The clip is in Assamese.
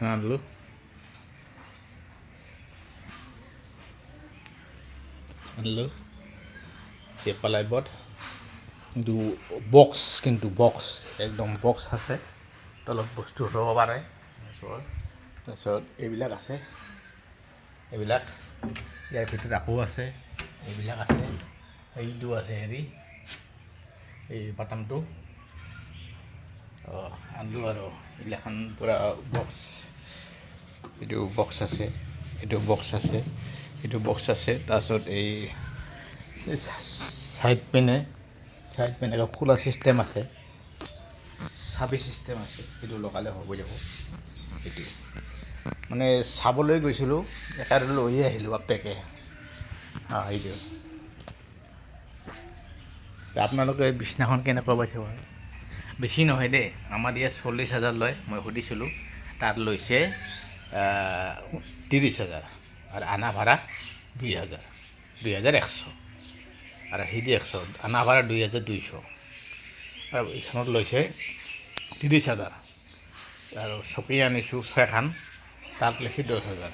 এখন আনলো পেপালাই বট কিন্তু বক্স একদম বক্স আছে তলত বস্তু থ'ব পাৰে তাৰপিছত এইবিলাক আছে এইবিলাক ইয়াৰ ভিতৰত আকৌ আছে এইবিলাক আছে এইটো আছে হেৰি এই বাটামটো আনলো আৰু এইগিলাখন পূৰা বক্স এইটো বক্স আছে এইটো বক্স আছে এইটো বক্স আছে তাৰপিছত এই সাইড পেনে খোলা চিষ্টেম আছে চাবি চিষ্টেম আছে সেইটো লগালে হ'ব যাব এইটো মানে চাবলৈ গৈছিলোঁ একেবাৰে লৈ আহিলোঁ বাপেকে এইটো আপোনালোকে বিছনাখন কেনেকুৱা পাইছে বাৰু বেছি নহয় দেই আমাৰ ইয়াত 40,000 লয় মই সুধিছিলোঁ তাত লৈছে 30,000 আৰু আনা ভাড়া 2,100 আৰু সিদি 100 আনা ভাড়া 2,200 আৰু এইখনত লৈছে 30,000 আৰু চকী আনিছোঁ 6খন তাত লৈছে 10,000